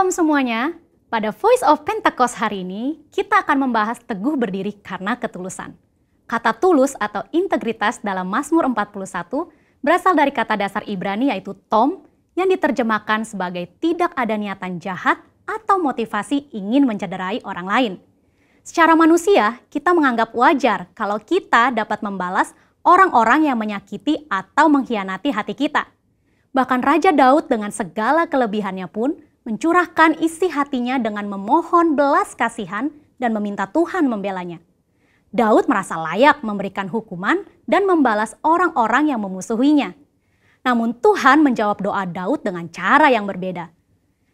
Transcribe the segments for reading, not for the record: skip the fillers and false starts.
Shalom semuanya, pada Voice of Pentecost hari ini kita akan membahas teguh berdiri karena ketulusan. Kata tulus atau integritas dalam Mazmur 41 berasal dari kata dasar Ibrani yaitu tom yang diterjemahkan sebagai tidak ada niatan jahat atau motivasi ingin mencederai orang lain. Secara manusia, kita menganggap wajar kalau kita dapat membalas orang-orang yang menyakiti atau mengkhianati hati kita. Bahkan Raja Daud dengan segala kelebihannya pun mencurahkan isi hatinya dengan memohon belas kasihan dan meminta Tuhan membelanya. Daud merasa layak memberikan hukuman dan membalas orang-orang yang memusuhinya. Namun Tuhan menjawab doa Daud dengan cara yang berbeda.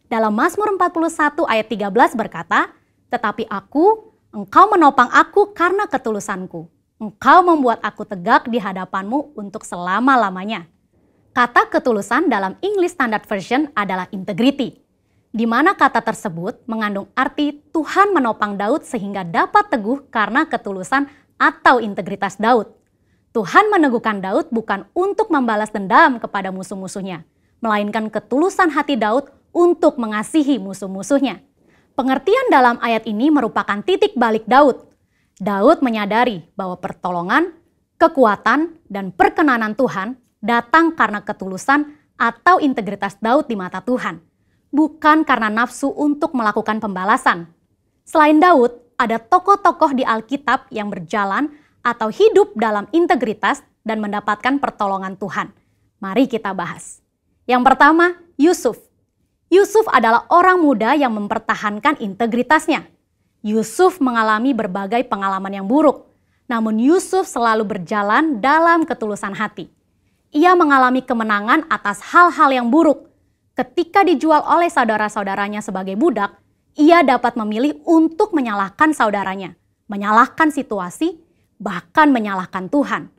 Dalam Mazmur 41 ayat 13 berkata, "Tetapi Engkau menopang aku karena ketulusanku. Engkau membuat aku tegak di hadapanmu untuk selama-lamanya." Kata ketulusan dalam English Standard Version adalah integrity, di mana kata tersebut mengandung arti Tuhan menopang Daud sehingga dapat teguh karena ketulusan atau integritas Daud. Tuhan meneguhkan Daud bukan untuk membalas dendam kepada musuh-musuhnya, melainkan ketulusan hati Daud untuk mengasihi musuh-musuhnya. Pengertian dalam ayat ini merupakan titik balik Daud. Daud menyadari bahwa pertolongan, kekuatan, dan perkenanan Tuhan datang karena ketulusan atau integritas Daud di mata Tuhan, bukan karena nafsu untuk melakukan pembalasan. Selain Daud, ada tokoh-tokoh di Alkitab yang berjalan atau hidup dalam integritas dan mendapatkan pertolongan Tuhan. Mari kita bahas. Yang pertama, Yusuf. Yusuf adalah orang muda yang mempertahankan integritasnya. Yusuf mengalami berbagai pengalaman yang buruk, namun Yusuf selalu berjalan dalam ketulusan hati. Ia mengalami kemenangan atas hal-hal yang buruk. Ketika dijual oleh saudara-saudaranya sebagai budak, ia dapat memilih untuk menyalahkan saudaranya, menyalahkan situasi, bahkan menyalahkan Tuhan.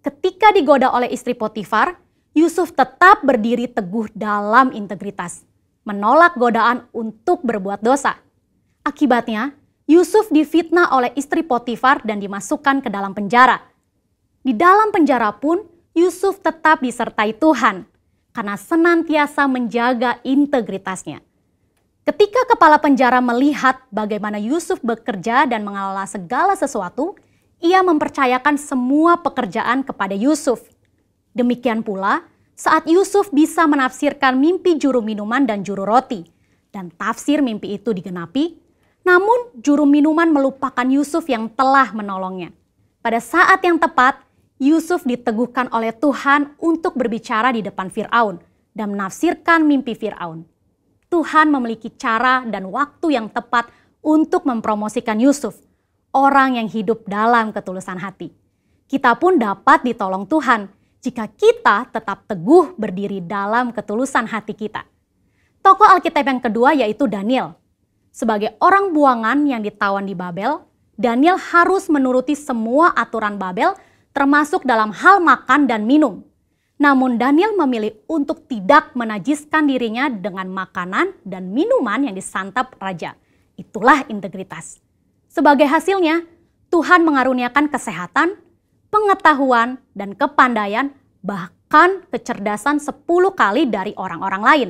Ketika digoda oleh istri Potifar, Yusuf tetap berdiri teguh dalam integritas, menolak godaan untuk berbuat dosa. Akibatnya, Yusuf difitnah oleh istri Potifar dan dimasukkan ke dalam penjara. Di dalam penjara pun, Yusuf tetap disertai Tuhan karena senantiasa menjaga integritasnya. Ketika kepala penjara melihat bagaimana Yusuf bekerja dan mengelola segala sesuatu, ia mempercayakan semua pekerjaan kepada Yusuf. Demikian pula saat Yusuf bisa menafsirkan mimpi juru minuman dan juru roti, dan tafsir mimpi itu digenapi, namun juru minuman melupakan Yusuf yang telah menolongnya. Pada saat yang tepat, Yusuf diteguhkan oleh Tuhan untuk berbicara di depan Fir'aun dan menafsirkan mimpi Fir'aun. Tuhan memiliki cara dan waktu yang tepat untuk mempromosikan Yusuf, orang yang hidup dalam ketulusan hati. Kita pun dapat ditolong Tuhan jika kita tetap teguh berdiri dalam ketulusan hati kita. Tokoh Alkitab yang kedua yaitu Daniel. Sebagai orang buangan yang ditawan di Babel, Daniel harus menuruti semua aturan Babel termasuk dalam hal makan dan minum. Namun Daniel memilih untuk tidak menajiskan dirinya dengan makanan dan minuman yang disantap raja. Itulah integritas. Sebagai hasilnya, Tuhan mengaruniakan kesehatan, pengetahuan, dan kepandaian, bahkan kecerdasan 10 kali dari orang-orang lain.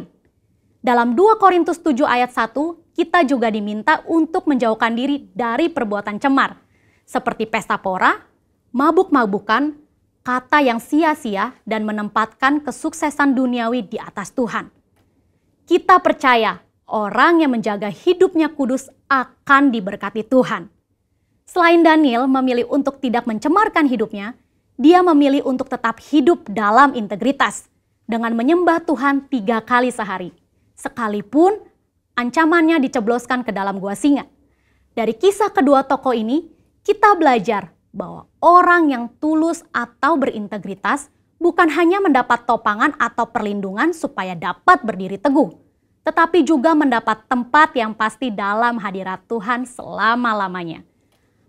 Dalam 2 Korintus 7 ayat 1, kita juga diminta untuk menjauhkan diri dari perbuatan cemar, seperti pesta pora, mabuk-mabukan, kata yang sia-sia, dan menempatkan kesuksesan duniawi di atas Tuhan. Kita percaya orang yang menjaga hidupnya kudus akan diberkati Tuhan. Selain Daniel memilih untuk tidak mencemarkan hidupnya, dia memilih untuk tetap hidup dalam integritas dengan menyembah Tuhan 3 kali sehari, sekalipun ancamannya dicebloskan ke dalam gua singa. Dari kisah kedua tokoh ini, kita belajar bahwa orang yang tulus atau berintegritas bukan hanya mendapat topangan atau perlindungan supaya dapat berdiri teguh, tetapi juga mendapat tempat yang pasti dalam hadirat Tuhan selama-lamanya.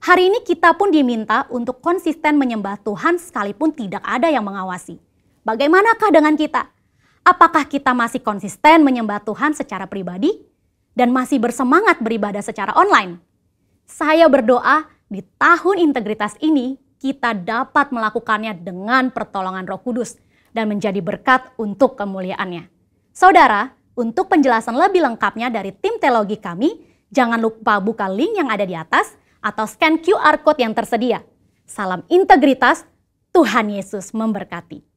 Hari ini kita pun diminta untuk konsisten menyembah Tuhan sekalipun tidak ada yang mengawasi. Bagaimanakah dengan kita? Apakah kita masih konsisten menyembah Tuhan secara pribadi dan masih bersemangat beribadah secara online? Saya berdoa di tahun integritas ini, kita dapat melakukannya dengan pertolongan Roh Kudus dan menjadi berkat untuk kemuliaannya. Saudara, Untuk penjelasan lebih lengkapnya dari tim teologi kami, jangan lupa buka link yang ada di atas atau scan QR Code yang tersedia. Salam integritas, Tuhan Yesus memberkati.